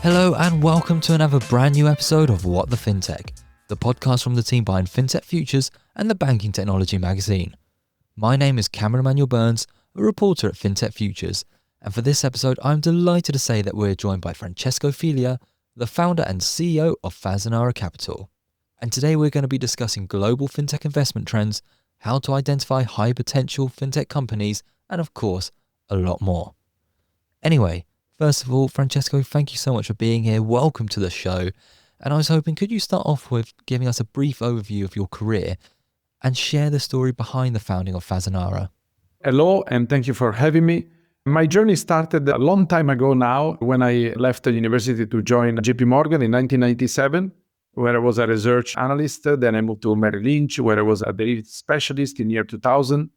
Hello and welcome to another brand new episode of What the FinTech, the podcast from the team behind FinTech Futures and the Banking Technology magazine. My name is Cameron Emanuel-Burns, a reporter at FinTech Futures, and for this episode I'm delighted to say that we're joined by Francesco Filia, the founder and CEO of Fasanara Capital. And today we're going to be discussing global FinTech investment trends, how to identify high potential FinTech companies, and of course, a lot more. Anyway, first of all, Francesco, thank you so much for being here. Welcome to the show. And I was hoping, could you start off with giving us a brief overview of your career and share the story behind the founding of Fasanara? Hello, and thank you for having me. My journey started a long time ago now when I left the university to join JP Morgan in 1997, where I was a research analyst. Then I moved to Merrill Lynch, where I was a derivatives specialist in year 2000.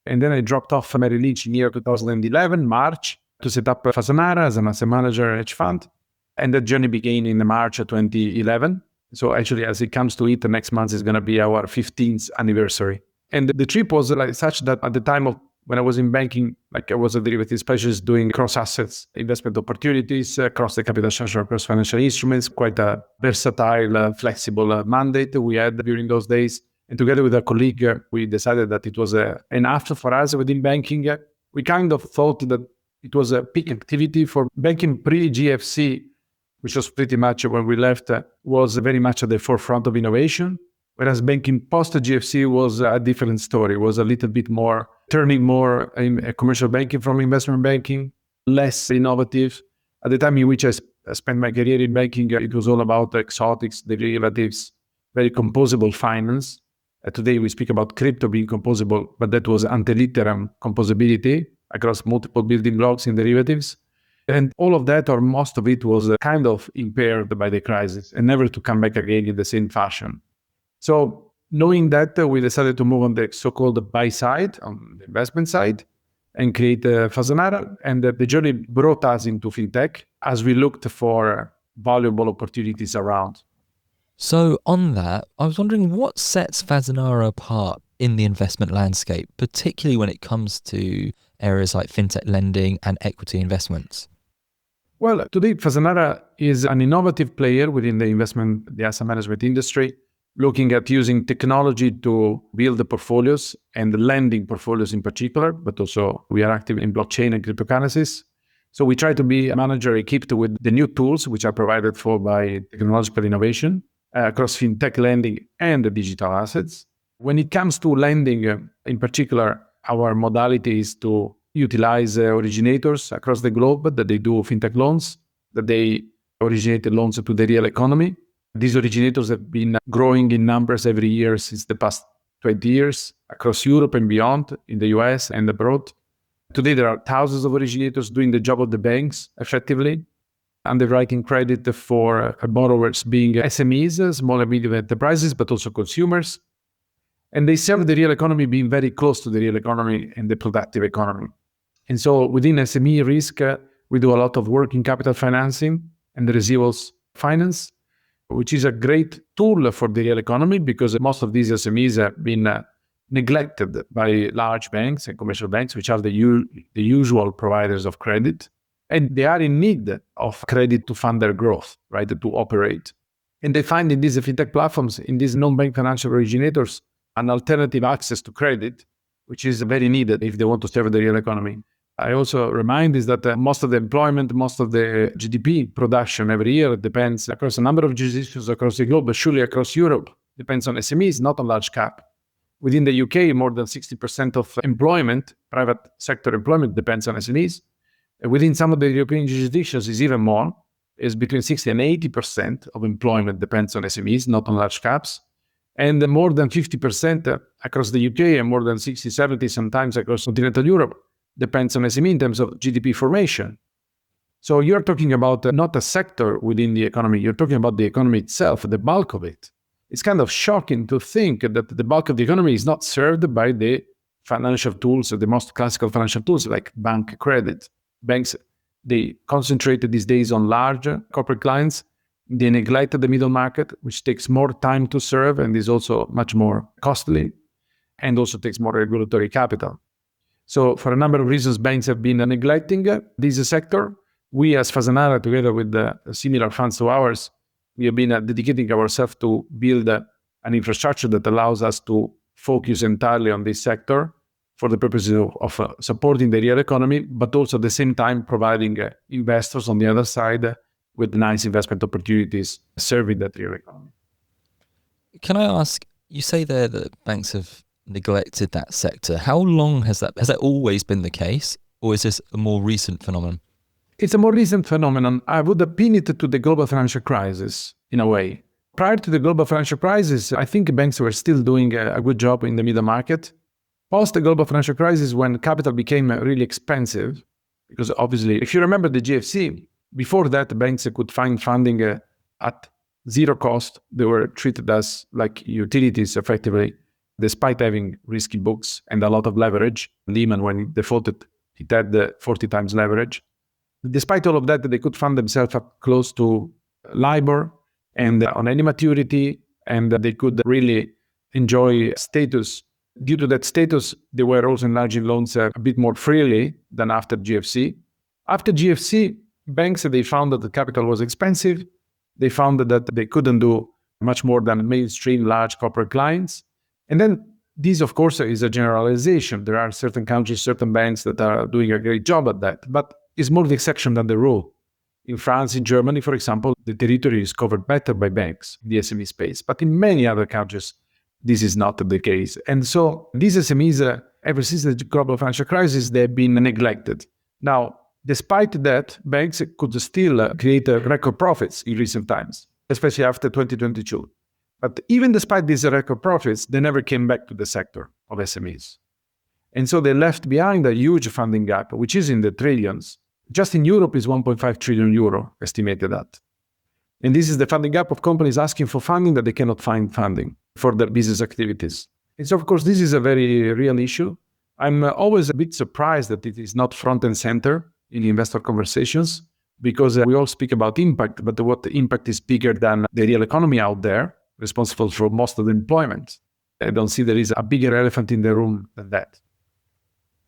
And then I dropped off Merrill Lynch in year 2011, March, to set up Fasanara as an asset manager hedge fund. And that journey began in March 2011. So actually, as it comes to it, the next month is going to be our 15th anniversary. And the trip was like such that at the time of when I was in banking, like I was a derivatives specialist doing cross-assets investment opportunities, across the capital structure, across financial instruments, quite a versatile, flexible mandate we had during those days. And together with a colleague, we decided that it was enough for us within banking. We kind of thought that it was a peak activity for banking pre-GFC, which was pretty much when we left, was very much at the forefront of innovation. Whereas banking post-GFC was a different story, was a little bit more, turning more in commercial banking from investment banking, less innovative. At the time in which I spent my career in banking, it was all about exotics, derivatives, very composable finance. Today we speak about crypto being composable, but that was ante litteram composability across multiple building blocks in derivatives. And all of that, or most of it, was kind of impaired by the crisis and never to come back again in the same fashion. So knowing that, we decided to move on the so-called buy side, on the investment side, and create Fasanara. And the journey brought us into FinTech as we looked for valuable opportunities around. So on that, I was wondering what sets Fasanara apart in the investment landscape, particularly when it comes to areas like fintech lending and equity investments? Well, today Fasanara is an innovative player within the asset management industry, looking at using technology to build the portfolios and the lending portfolios in particular, but also we are active in blockchain and cryptocurrencies. So we try to be a manager equipped with the new tools which are provided for by technological innovation across fintech lending and the digital assets. When it comes to lending, in particular, our modality is to utilize originators across the globe that they do fintech loans, that they originate the loans to the real economy. These originators have been growing in numbers every year since the past 20 years across Europe and beyond, in the US and abroad. Today, there are thousands of originators doing the job of the banks effectively, underwriting credit for borrowers being SMEs, small and medium enterprises, but also consumers. And they serve the real economy, being very close to the real economy and the productive economy. And so within SME risk, we do a lot of working capital financing and the residuals finance, which is a great tool for the real economy because most of these SMEs have been neglected by large banks and commercial banks, which are the usual providers of credit. And they are in need of credit to fund their growth, right, to operate. And they find in these fintech platforms, in these non-bank financial originators, an alternative access to credit, which is very needed if they want to serve the real economy. I also remind is that most of the employment, most of the GDP production every year depends across a number of jurisdictions across the globe, but surely across Europe, depends on SMEs, not on large cap. Within the UK, more than 60% of employment, private sector employment, depends on SMEs. Within some of the European jurisdictions is even more, is between 60 and 80% of employment depends on SMEs, not on large caps. And more than 50% across the UK and more than 60, 70 sometimes across continental Europe depends on SME in terms of GDP formation. So you're talking about not a sector within the economy, you're talking about the economy itself, the bulk of it. It's kind of shocking to think that the bulk of the economy is not served by the financial tools, the most classical financial tools like bank credit. Banks, they concentrate these days on large corporate clients. They neglect the middle market, which takes more time to serve and is also much more costly and also takes more regulatory capital. So for a number of reasons, banks have been neglecting this sector. we as Fasanara, together with the similar funds to ours, we have been dedicating ourselves to build an infrastructure that allows us to focus entirely on this sector for the purposes of supporting the real economy, but also at the same time providing investors on the other side with nice investment opportunities serving that real economy. Can I ask, you say there that banks have neglected that sector. How long has that always been the case, or is this a more recent phenomenon? It's a more recent phenomenon. I would pin it to the global financial crisis in a way. Prior to the global financial crisis, I think banks were still doing a good job in the middle market. Post the global financial crisis, when capital became really expensive, because obviously, if you remember the GFC, before that, banks could find funding at zero cost. They were treated as like utilities effectively, despite having risky books and a lot of leverage. Lehman, when it defaulted, it had 40 times leverage. Despite all of that, they could fund themselves up close to LIBOR and on any maturity, and they could really enjoy status. Due to that status, they were also enlarging loans a bit more freely than after GFC. After GFC, banks, they found that the capital was expensive. They found that they couldn't do much more than mainstream large corporate clients. And then this, of course, is a generalization. There are certain countries, certain banks that are doing a great job at that, but it's more the exception than the rule. In France, in Germany, for example, the territory is covered better by banks in the SME space. But in many other countries, this is not the case. And so these SMEs, ever since the global financial crisis, they've been neglected. Now, despite that, banks could still create record profits in recent times, especially after 2022. But even despite these record profits, they never came back to the sector of SMEs. And so they left behind a huge funding gap, which is in the trillions. Just in Europe is 1.5 trillion euro estimated at. And this is the funding gap of companies asking for funding that they cannot find funding for their business activities. And so, of course, this is a very real issue. I'm always a bit surprised that it is not front and center in investor conversations, because we all speak about impact, but what impact is bigger than the real economy out there, responsible for most of the employment. I don't see there is a bigger elephant in the room than that.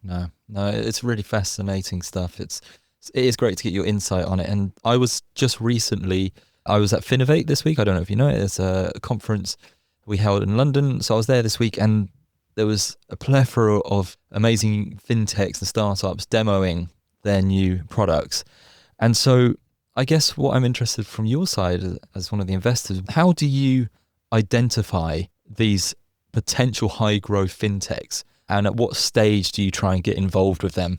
No, it's really fascinating stuff. It is great to get your insight on it. And I was just recently, I was at Finovate this week. I don't know if you know it. It's a conference we held in London. So I was there this week, and there was a plethora of amazing fintechs and startups demoing their new products. And so I guess what I'm interested from your side as one of the investors, how do you identify these potential high growth fintechs, and at what stage do you try and get involved with them?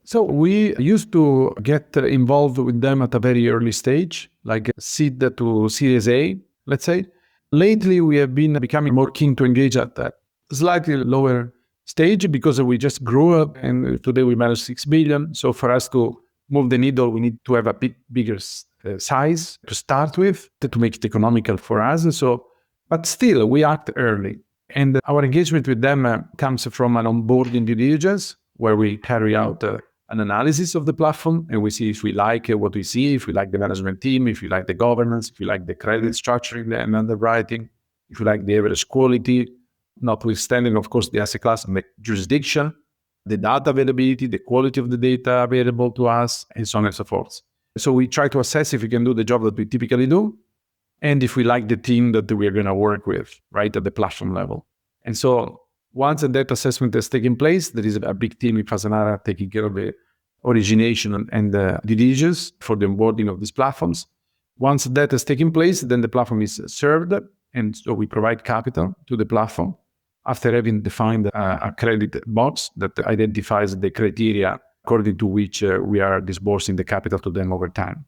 So we used to get involved with them at a very early stage, like seed to Series A, let's say. Lately, we have been becoming more keen to engage at that slightly lower stage, because we just grew up and today we manage 6 billion. So for us to move the needle, we need to have a bit bigger size to start with to make it economical for us. So, but still, we act early. And our engagement with them comes from an onboarding due diligence, where we carry out an analysis of the platform, and we see if we like what we see, if we like the management team, if we like the governance, if we like the credit structuring and underwriting, if we like the average quality, notwithstanding, of course, the asset class and the jurisdiction, the data availability, the quality of the data available to us, and so on and so forth. So we try to assess if we can do the job that we typically do, and if we like the team that we're going to work with, right, at the platform level. And so once that assessment has taken place, there is a big team in Fasanara taking care of the origination and the due diligence for the onboarding of these platforms. Once that has taken place, then the platform is served, and so we provide capital to the platform after having defined a credit box that identifies the criteria according to which we are disbursing the capital to them over time.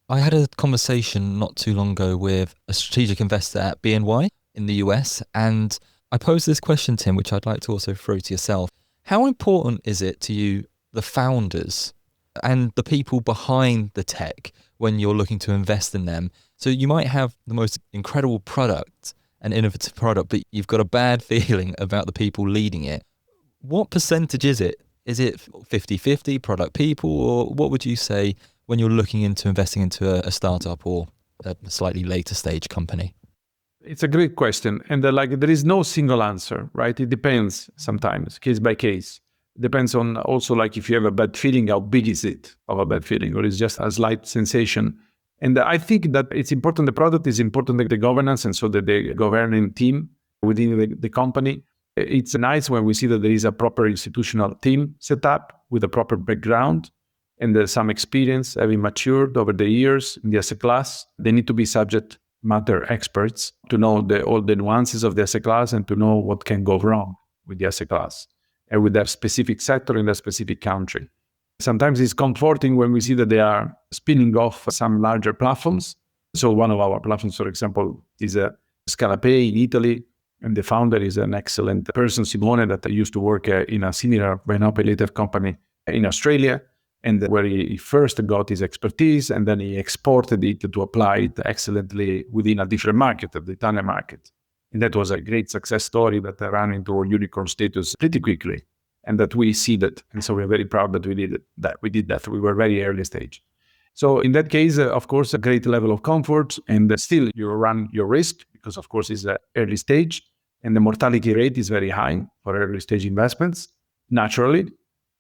I had a conversation not too long ago with a strategic investor at BNY in the US, and I posed this question, Tim, which I'd like to also throw to yourself. How important is it to you, the founders and the people behind the tech, when you're looking to invest in them? So you might have the most incredible product, an innovative product, but you've got a bad feeling about the people leading it. What percentage is it? Is it 50-50 product people, or what would you say when you're looking into investing into a startup or a slightly later stage company? It's a great question. And there is no single answer, right? It depends sometimes, case by case. Depends on also like if you have a bad feeling, how big is it of a bad feeling, or it's just a slight sensation. And I think that it's important, the product is important, the governance, and so that the governing team within the company. It's nice when we see that there is a proper institutional team set up with a proper background and there's some experience having matured over the years in the asset class. They need to be subject matter experts to know all the nuances of the asset class and to know what can go wrong with the asset class and with that specific sector in that specific country. Sometimes it's comforting when we see that they are spinning off some larger platforms. So one of our platforms, for example, is a Scalapay in Italy, and the founder is an excellent person, Simone, that used to work in a similar buy now pay later company in Australia, and where he first got his expertise, and then he exported it to apply it excellently within a different market, the Italian market. And that was a great success story that ran into unicorn status pretty quickly, and that we see that. And so we're very proud that we did that. We were very early stage. So in that case, of course, a great level of comfort, and still you run your risk because, of course, it's early stage, and the mortality rate is very high for early stage investments. Naturally,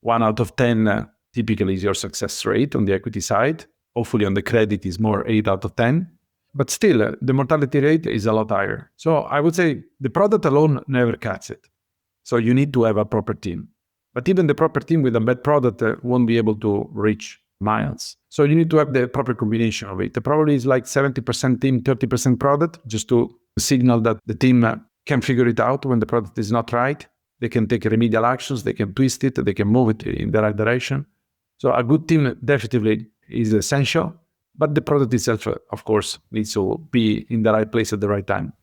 1 out of 10 typically is your success rate on the equity side. Hopefully on the credit is more 8 out of 10. But still, the mortality rate is a lot higher. So I would say the product alone never cuts it. So you need to have a proper team. But even the proper team with a bad product won't be able to reach miles. So you need to have the proper combination of it. Probably is like 70% team, 30% product, just to signal that the team can figure it out when the product is not right. They can take remedial actions, they can twist it, they can move it in the right direction. So a good team definitely is essential, but the product itself, of course, needs to be in the right place at the right time.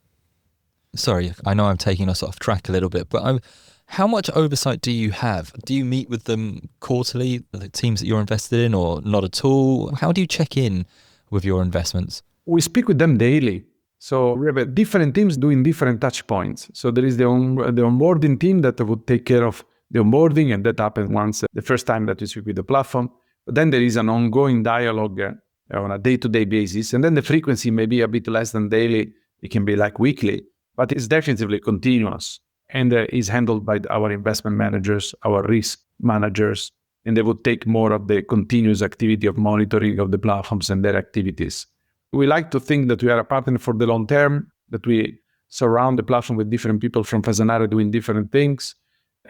Sorry, I know I'm taking us off track a little bit, but how much oversight do you have? Do you meet with them quarterly, the teams that you're invested in, or not at all? How do you check in with your investments? We speak with them daily. So we have different teams doing different touch points. So there is the onboarding team that would take care of the onboarding, and that happens once the first time that you speak with the platform. But then there is an ongoing dialogue on a day-to-day basis. And then the frequency may be a bit less than daily. It can be like weekly, but it's definitely continuous and is handled by our investment managers, our risk managers, and they would take more of the continuous activity of monitoring of the platforms and their activities. We like to think that we are a partner for the long term, that we surround the platform with different people from Fasanara doing different things,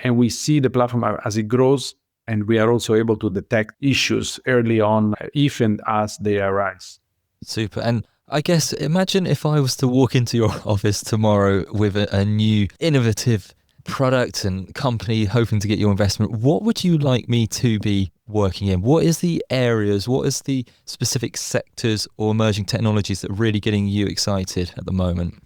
and we see the platform as it grows, and we are also able to detect issues early on if and as they arise. Super. And I guess imagine if I was to walk into your office tomorrow with a new innovative product and company hoping to get your investment. What would you like me to be working in? What is the areas, what is the specific sectors or emerging technologies that are really getting you excited at the moment?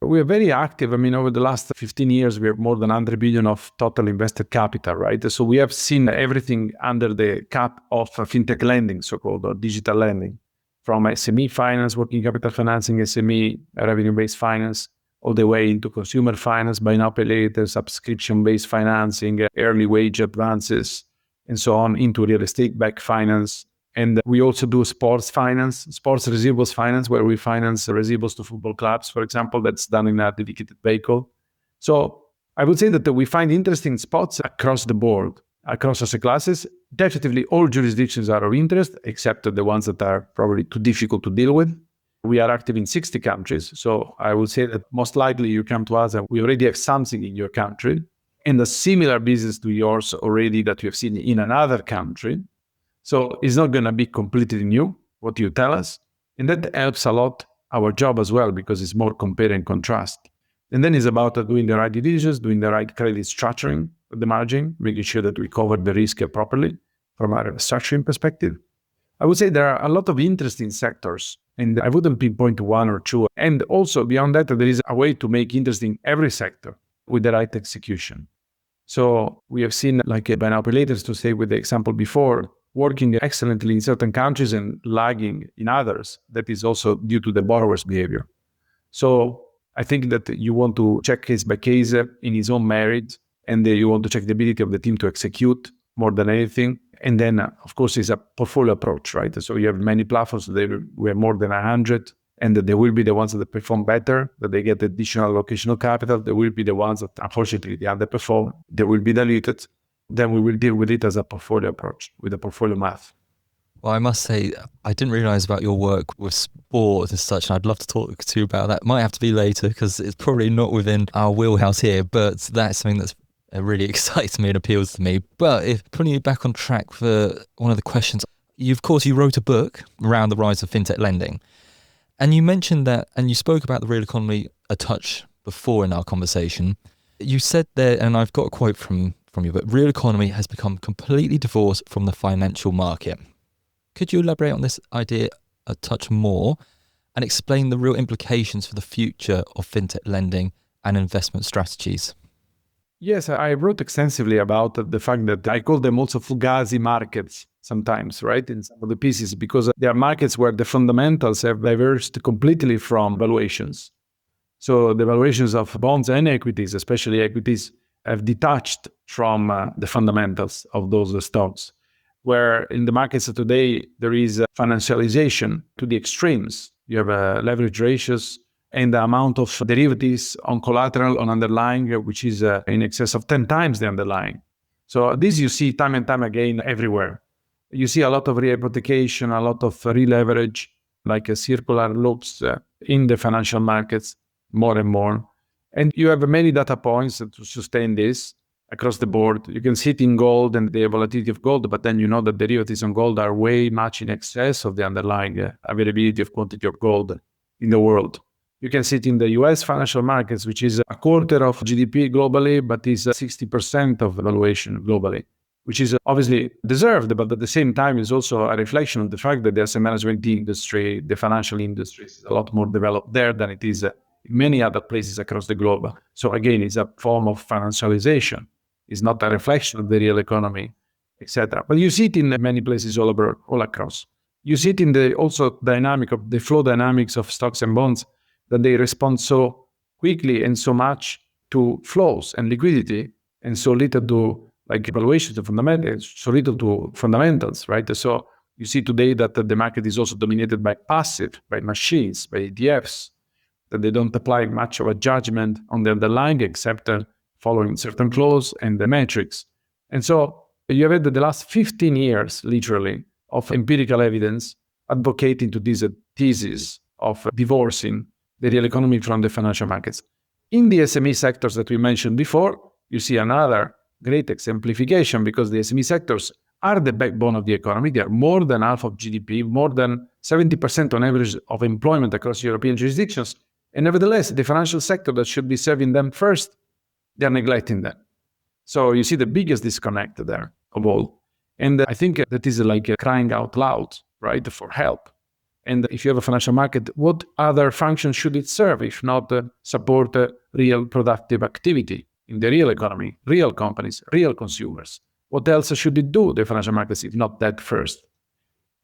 We are very active. I mean, over the last 15 years, we have more than 100 billion of total invested capital, right? So we have seen everything under the cap of fintech lending, so-called, or digital lending, from SME finance, working capital financing, SME revenue-based finance, all the way into consumer finance, buy now, pay later, subscription-based financing, early wage advances, and so on, into real estate-backed finance. And we also do sports finance, sports receivables finance, where we finance receivables to football clubs, for example. That's done in a dedicated vehicle. So I would say that we find interesting spots across the board, across asset classes. Definitely all jurisdictions are of interest, except the ones that are probably too difficult to deal with. We are active in 60 countries. So I would say that most likely you come to us and we already have something in your country and a similar business to yours already that you have seen in another country. So it's not going to be completely new, what you tell us. And that helps a lot our job as well, because it's more compare and contrast. And then it's about doing the right due diligence, doing the right credit structuring of the margin, making sure that we cover the risk properly from a structuring perspective. I would say there are a lot of interesting sectors, and I wouldn't pinpoint one or two. And also beyond that, there is a way to make interesting every sector with the right execution. So we have seen, like buy now pay later, to say with the example before, working excellently in certain countries and lagging in others. That is also due to the borrower's behavior. So I think that you want to check case by case in his own merit, and you want to check the ability of the team to execute more than anything. And then, of course, it's a portfolio approach, right? So you have many platforms, we have more than 100, and there will be the ones that perform better, that they get additional allocational capital. There will be the ones that, unfortunately, they underperform. They will be diluted. then we will deal with it as a portfolio approach, with a portfolio math. Well, I must say, I didn't realize about your work with sport as such, and I'd love to talk to you about that. Might have to be later because it's probably not within our wheelhouse here, but that's something that's really excites me and appeals to me. But if putting you back on track for one of the questions, of course, you wrote a book around the rise of fintech lending, and you mentioned that, and you spoke about the real economy a touch before in our conversation. You said there, and I've got a quote from you, but real economy has become completely divorced from the financial market. Could you elaborate on this idea a touch more and explain the real implications for the future of fintech lending and investment strategies? Yes, I wrote extensively about the fact that I call them also fugazi markets sometimes, right, in some of the pieces, because they are markets where the fundamentals have diverged completely from valuations. So the valuations of bonds and equities, especially equities, have detached from the fundamentals of those stocks. Where in the markets of today, there is financialization to the extremes. You have leverage ratios and the amount of derivatives on collateral, on underlying, which is in excess of 10 times the underlying. So this you see time and time again everywhere. You see a lot of re-hypothecation, a lot of re-leverage, like circular loops in the financial markets, more and more. And you have many data points to sustain this across the board. You can see it in gold and the volatility of gold, but then you know that derivatives on gold are way much in excess of the underlying availability of quantity of gold in the world. You can see it in the US financial markets, which is a quarter of GDP globally, but is 60% of valuation globally, which is obviously deserved, but at the same time is also a reflection of the fact that the asset management industry, the financial industry is a lot more developed there than it is in many other places across the globe. So again, it's a form of financialization. It's not a reflection of the real economy, etc. But you see it in many places all across. You see it in the also dynamic of the flow dynamics of stocks and bonds, that they respond so quickly and so much to flows and liquidity, and so little to like evaluations of fundamentals, so little to fundamentals, right? So you see today that the market is also dominated by passive, by machines, by ETFs, that they don't apply much of a judgment on the underlying except following certain flows and the metrics. And so you have had the last 15 years, literally, of empirical evidence advocating to this thesis of divorcing the real economy from the financial markets. In the SME sectors that we mentioned before, you see another great exemplification, because the SME sectors are the backbone of the economy. They are more than half of GDP, more than 70% on average of employment across European jurisdictions. And nevertheless, the financial sector that should be serving them first, they're neglecting them. So you see the biggest disconnect there of all. And I think that is like crying out loud, right, for help. And if you have a financial market, what other function should it serve if not support real productive activity in the real economy, real companies, real consumers? What else should it do, the financial markets, if not that first?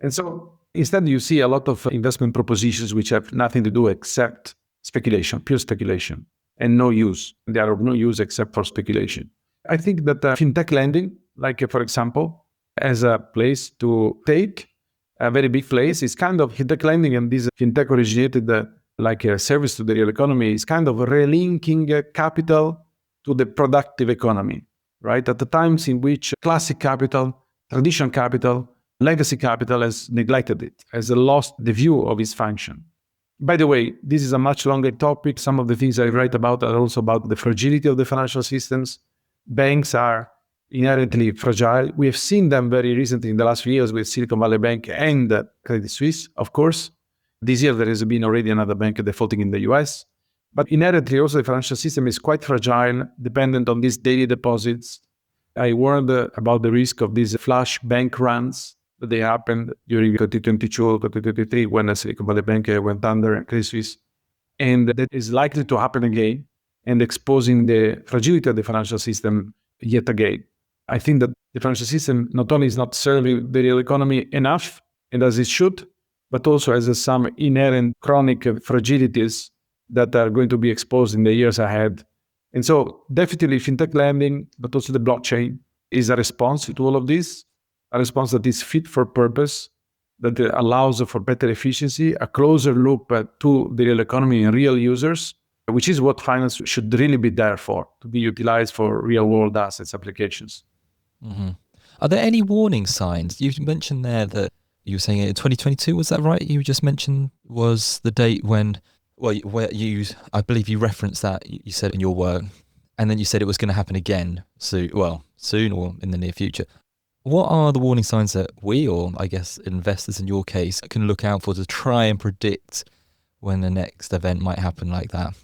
And so instead you see a lot of investment propositions which have nothing to do except speculation, pure speculation, and no use. They are of no use except for speculation. I think that fintech lending, like for example, as a place to take a very big place, is kind of fintech lending, and this fintech originated like a service to the real economy, is kind of relinking capital to the productive economy, right? At the times in which classic capital, traditional capital, legacy capital has neglected it, has lost the view of its function. By the way, this is a much longer topic. Some of the things I write about are also about the fragility of the financial systems. Banks are inherently fragile. We have seen them very recently in the last few years with Silicon Valley Bank and Credit Suisse, of course. This year there has been already another bank defaulting in the US. But inherently also the financial system is quite fragile, dependent on these daily deposits. I warned about the risk of these flash bank runs that they happened during 2022, 2023, when Silicon Valley Bank went under and Credit Suisse. And that is likely to happen again, and exposing the fragility of the financial system yet again. I think that the financial system not only is not serving the real economy enough, and as it should, but also has some inherent chronic fragilities that are going to be exposed in the years ahead. And so definitely fintech lending, but also the blockchain is a response to all of this, a response that is fit for purpose, that allows for better efficiency, a closer loop to the real economy and real users, which is what finance should really be there for, to be utilized for real world assets applications. Hmm. Are there any warning signs? You mentioned there that you were saying in 2022, was that right? You just mentioned was the date when, well, where I believe you referenced that, you said in your work, and then you said it was going to happen again soon, soon or in the near future. What are the warning signs that we, or I guess investors in your case, can look out for to try and predict when the next event might happen like that?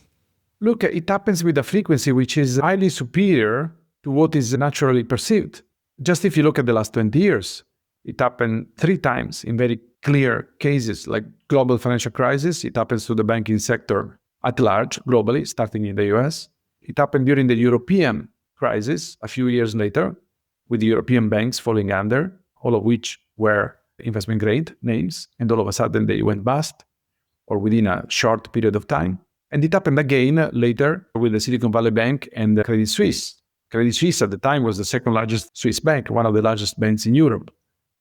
Look, it happens with a frequency which is highly superior to what is naturally perceived. Just if you look at the last 20 years, it happened 3 times in very clear cases like global financial crisis. It happens to the banking sector at large, globally, starting in the US. It happened during the European crisis a few years later, with the European banks falling under, all of which were investment grade names, and all of a sudden they went bust, or within a short period of time. And it happened again later with the Silicon Valley Bank and the Credit Suisse. Credit Suisse at the time was the second largest Swiss bank, one of the largest banks in Europe.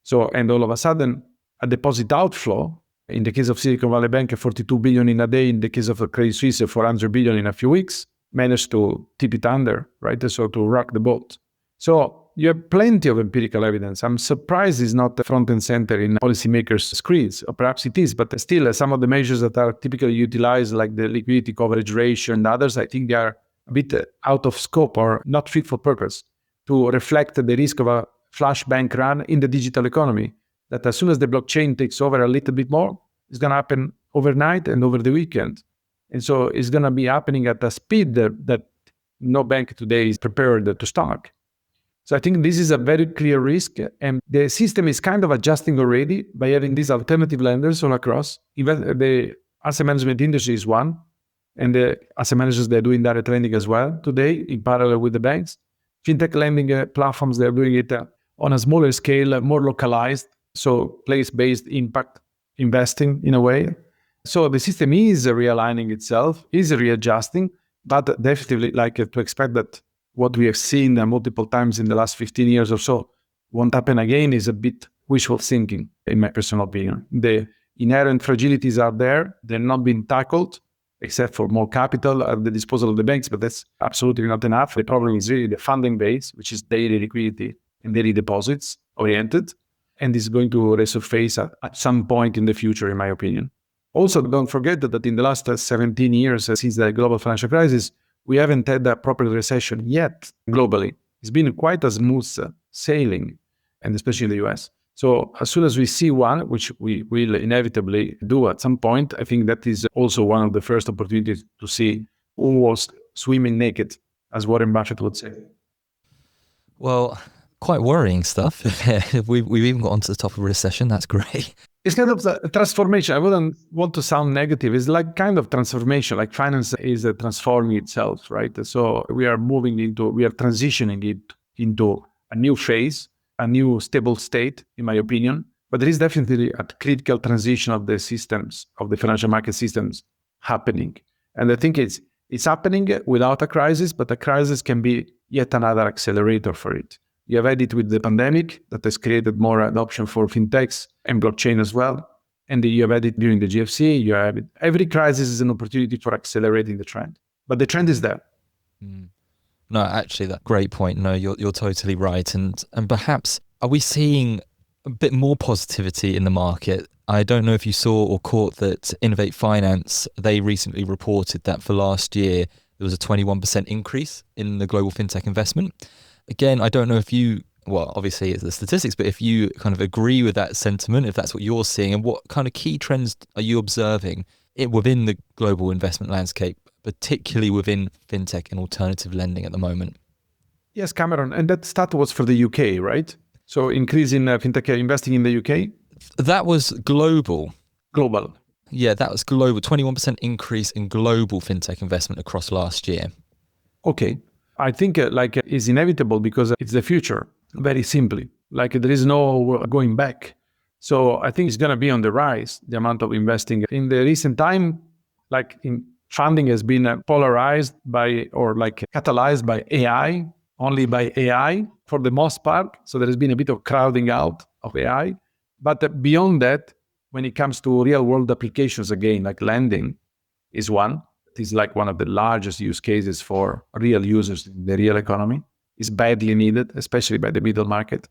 So, and all of a sudden, a deposit outflow, in the case of Silicon Valley Bank, 42 billion in a day, in the case of Credit Suisse, 400 billion in a few weeks, managed to tip it under, right? So to rock the boat. So you have plenty of empirical evidence. I'm surprised it's not front and center in policymakers' screens, or perhaps it is, but still some of the measures that are typically utilized, like the liquidity coverage ratio and others, I think they are a bit out of scope or not fit for purpose to reflect the risk of a flash bank run in the digital economy, that as soon as the blockchain takes over a little bit more, it's going to happen overnight and over the weekend. And so it's going to be happening at a speed that no bank today is prepared to stomach. So I think this is a very clear risk, and the system is kind of adjusting already by having these alternative lenders all across. Even the asset management industry is one, and the asset managers, they're doing direct lending as well today in parallel with the banks. Fintech lending platforms, they're doing it on a smaller scale, more localized, so place-based impact investing in a way. So the system is realigning itself, is readjusting, but definitely to expect that what we have seen multiple times in the last 15 years or so won't happen again is a bit wishful thinking, in my personal opinion. The inherent fragilities are there. They're not being tackled, except for more capital at the disposal of the banks, but that's absolutely not enough. The problem is really the funding base, which is daily liquidity and daily deposits oriented, and is going to resurface at some point in the future, in my opinion. Also, don't forget that in the last 17 years since the global financial crisis, we haven't had a proper recession yet globally. It's been quite a smooth sailing, and especially in the US. So as soon as we see one, which we will inevitably do at some point, I think that is also one of the first opportunities to see who was swimming naked, as Warren Buffett would say. Well, quite worrying stuff. We've even got onto the top of recession. That's great. It's kind of a transformation. I wouldn't want to sound negative. It's like kind of transformation, like finance is transforming itself, right? So we are transitioning it into a new phase, a new stable state, in my opinion. But there is definitely a critical transition of the systems, of the financial market systems happening. And I think it's happening without a crisis, but a crisis can be yet another accelerator for it. You have had it with the pandemic that has created more adoption for fintechs and blockchain as well. And you have had it during the GFC. You have it. Every crisis is an opportunity for accelerating the trend. But the trend is there. Mm. No, actually, that's a great point. No, you're totally right. And perhaps, are we seeing a bit more positivity in the market? I don't know if you saw or caught that Innovate Finance, they recently reported that for last year, there was a 21% increase in the global fintech investment. Again, I don't know if you, well, obviously it's the statistics, but if you kind of agree with that sentiment, if that's what you're seeing, and what kind of key trends are you observing within the global investment landscape, particularly within fintech and alternative lending at the moment? Yes, Cameron, and that stat was for the UK, right? So increase in fintech investing in the UK? That was global. Global. Yeah, that was global. 21% increase in global fintech investment across last year. Okay. I think it's inevitable because it's the future, very simply. There is no going back. So I think it's going to be on the rise, the amount of investing. In the recent time, funding has been polarized by or catalyzed by AI, only by AI for the most part. So there has been a bit of crowding out of AI. But beyond that, when it comes to real world applications, again, like lending is one. It is one of the largest use cases for real users in the real economy. is badly needed, especially by the middle market,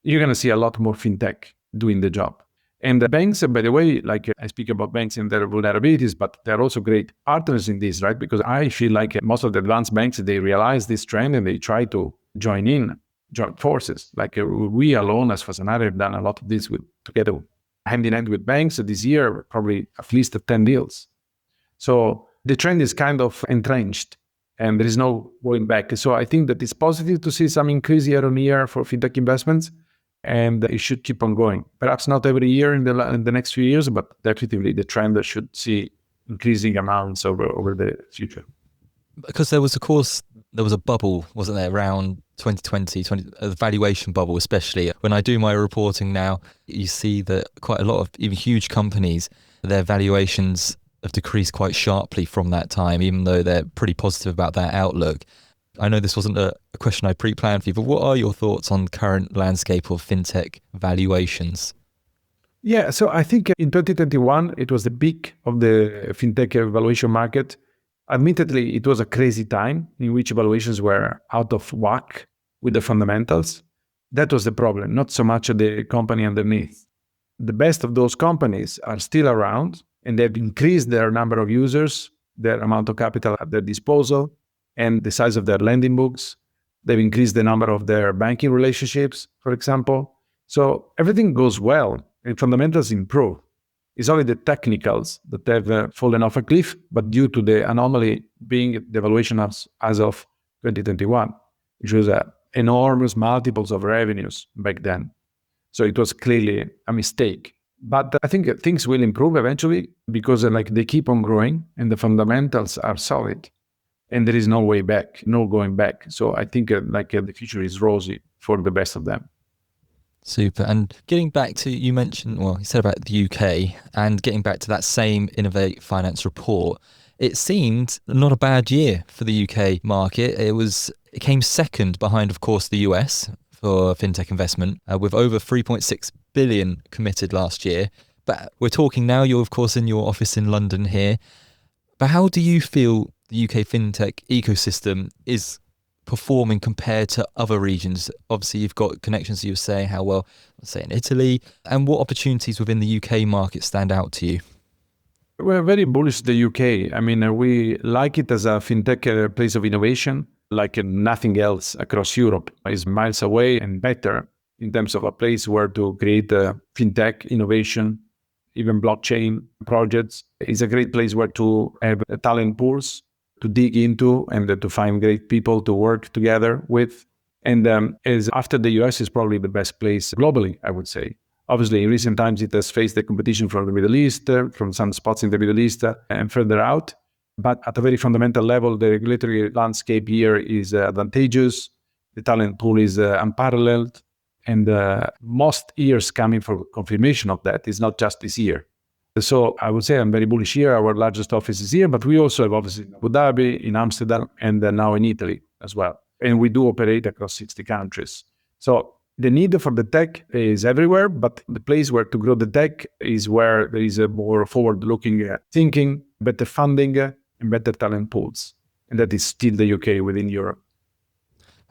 you're going to see a lot more fintech doing the job. And the banks, by the way, like I speak about banks and their vulnerabilities, but they're also great partners in this, right? Because I feel like most of the advanced banks, they realize this trend and they try to join forces. Like we alone as Fasanara have done a lot of this together, hand in hand with banks. This year, probably at least 10 deals. So the trend is kind of entrenched and there is no going back. So I think that it's positive to see some increase year on year for fintech investments. And it should keep on going. Perhaps not every year in the next few years, but definitely the trend should see increasing amounts over the future. Because there was a bubble, wasn't there, around 2020, a valuation bubble, especially. When I do my reporting now, you see that quite a lot of even huge companies, their valuations have decreased quite sharply from that time, even though they're pretty positive about their outlook. I know this wasn't a question I pre-planned for you, but what are your thoughts on current landscape of fintech valuations? Yeah, so I think in 2021, it was the peak of the fintech valuation market. Admittedly, it was a crazy time in which valuations were out of whack with the fundamentals. That was the problem, not so much the company underneath. The best of those companies are still around and they've increased their number of users, their amount of capital at their disposal, and the size of their lending books. They've increased the number of their banking relationships, for example. So everything goes well and fundamentals improve. It's only the technicals that have fallen off a cliff, but due to the anomaly being the valuation as of 2021, which was enormous multiples of revenues back then. So it was clearly a mistake. But I think things will improve eventually because they keep on growing and the fundamentals are solid. And there is no way back, no going back. So I think the future is rosy for the best of them. Super. And getting back to, you said about the UK, and getting back to that same Innovate Finance report, it seemed not a bad year for the UK market. It came second behind, of course, the US for fintech investment, with over 3.6 billion committed last year. But we're talking now, you're of course in your office in London here. But how do you feel the UK fintech ecosystem is performing compared to other regions? Obviously, you've got connections, you were saying how well, let's say in Italy, and what opportunities within the UK market stand out to you? We're very bullish the UK. I mean, we like it as a fintech place of innovation, like nothing else across Europe. Is miles away and better in terms of a place where to create fintech innovation, even blockchain projects. It's a great place where to have talent pools to dig into and to find great people to work together with. And as after the US is probably the best place globally, I would say. Obviously, in recent times, it has faced the competition from the Middle East, from some spots in the Middle East and further out. But at a very fundamental level, the regulatory landscape here is advantageous. The talent pool is unparalleled. And most years coming for confirmation of that is not just this year. So I would say I'm very bullish here. Our largest office is here, but we also have offices in Abu Dhabi, in Amsterdam, and now in Italy as well. And we do operate across 60 countries. So the need for the tech is everywhere, but the place where to grow the tech is where there is a more forward-looking thinking, better funding, and better talent pools. And that is still the UK within Europe.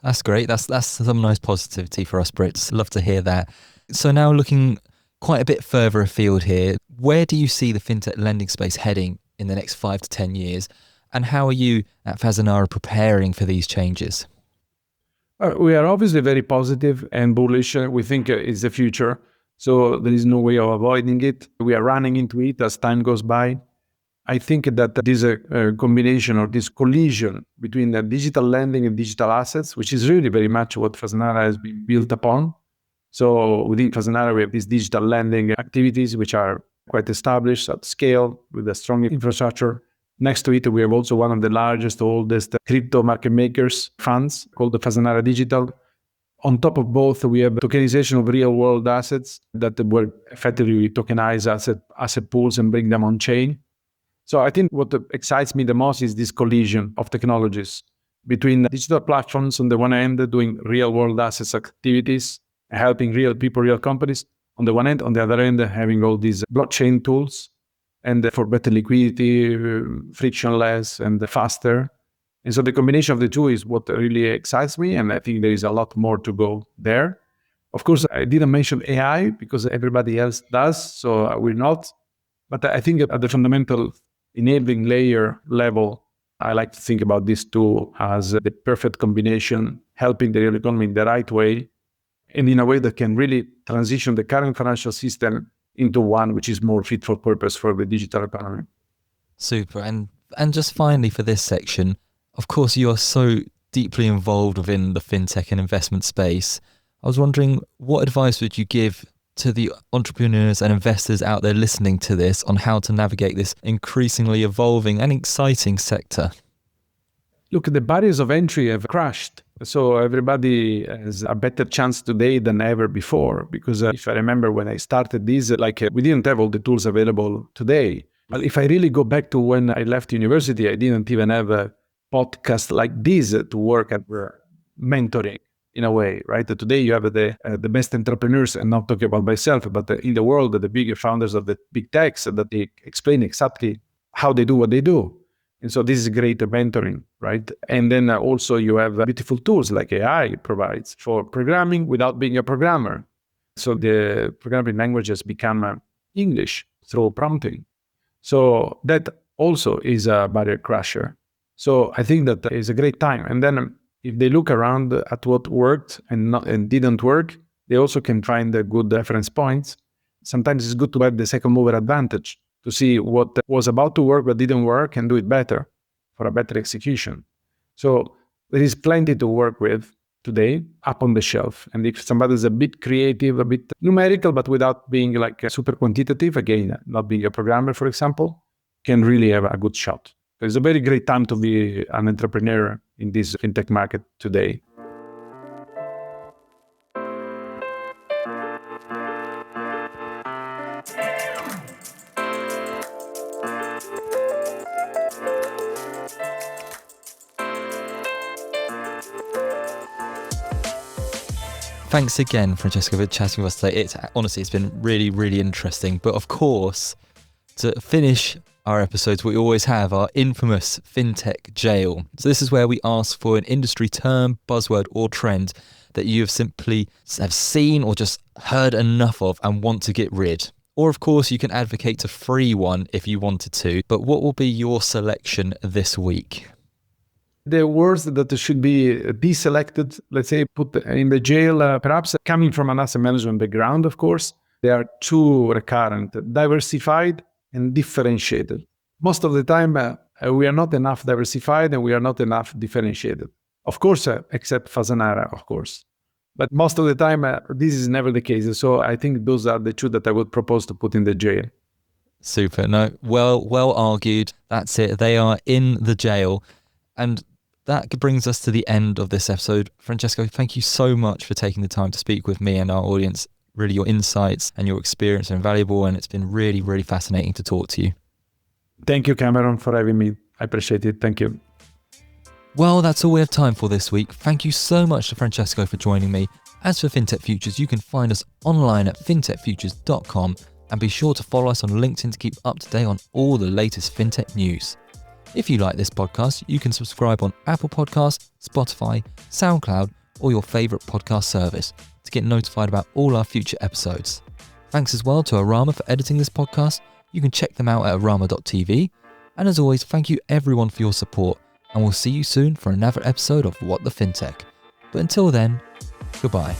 That's great. That's some nice positivity for us Brits. Love to hear that. So now looking quite a bit further afield here, where do you see the fintech lending space heading in the next 5 to 10 years? And how are you at Fasanara preparing for these changes? We are obviously very positive and bullish. We think it's the future. So there is no way of avoiding it. We are running into it as time goes by. I think that this combination or this collision between the digital lending and digital assets, which is really very much what Fasanara has been built upon. So within Fasanara, we have these digital lending activities, which are quite established at scale with a strong infrastructure. Next to it, we have also one of the largest, oldest crypto market makers funds called the Fasanara Digital. On top of both, we have tokenization of real world assets that were effectively tokenize asset pools and bring them on chain. So I think what excites me the most is this collision of technologies between digital platforms on the one end, doing real world assets activities, helping real people, real companies on the one end, on the other end, having all these blockchain tools and for better liquidity, frictionless and faster. And so the combination of the two is what really excites me. And I think there is a lot more to go there. Of course, I didn't mention AI because everybody else does, so I will not. But I think at the fundamental enabling layer level, I like to think about these two as the perfect combination, helping the real economy in the right way and in a way that can really transition the current financial system into one which is more fit for purpose for the digital economy. Super. And just finally for this section, of course, you are so deeply involved within the fintech and investment space. I was wondering, what advice would you give to the entrepreneurs and investors out there listening to this on how to navigate this increasingly evolving and exciting sector? Look, the barriers of entry have crashed. So everybody has a better chance today than ever before. Because if I remember when I started this, we didn't have all the tools available today. But if I really go back to when I left university, I didn't even have a podcast like this to work at mentoring in a way, right? Today you have the best entrepreneurs, and not talking about myself, but in the world, the big founders of the big techs that they explain exactly how they do what they do. And so this is great mentoring, right? And then also you have beautiful tools like AI provides for programming without being a programmer. So the programming languages become English through prompting. So that also is a barrier crusher. So I think that is a great time. And then if they look around at what worked and didn't work, they also can find the good reference points. Sometimes it's good to have the second mover advantage to see what was about to work but didn't work and do it better for a better execution. So there is plenty to work with today up on the shelf. And if somebody is a bit creative, a bit numerical, but without being super quantitative, again, not being a programmer, for example, can really have a good shot. It's a very great time to be an entrepreneur in this fintech market today. Thanks again, Francesco, for chatting with us today. It's been really, really interesting. But of course, to finish our episodes, we always have our infamous Fintech Jail. So this is where we ask for an industry term, buzzword, or trend that you have simply seen or just heard enough of and want to get rid. Or of course, you can advocate to free one if you wanted to. But what will be your selection this week? The words that should be deselected, let's say, put in the jail, perhaps coming from an asset management background, of course, they are too recurrent, diversified and differentiated. Most of the time, we are not enough diversified and we are not enough differentiated. Of course, except Fasanara, of course. But most of the time, this is never the case. So I think those are the two that I would propose to put in the jail. Super. No, well argued. That's it. They are in the jail. And that brings us to the end of this episode. Francesco, thank you so much for taking the time to speak with me and our audience. Really, your insights and your experience are invaluable, and it's been really, really fascinating to talk to you. Thank you, Cameron, for having me. I appreciate it. Thank you. Well, that's all we have time for this week. Thank you so much to Francesco for joining me. As for FinTech Futures, you can find us online at fintechfutures.com, and be sure to follow us on LinkedIn to keep up to date on all the latest FinTech news. If you like this podcast, you can subscribe on Apple Podcasts, Spotify, SoundCloud, or your favourite podcast service to get notified about all our future episodes. Thanks as well to Arama for editing this podcast. You can check them out at arama.tv. And as always, thank you everyone for your support, and we'll see you soon for another episode of What the FinTech. But until then, goodbye.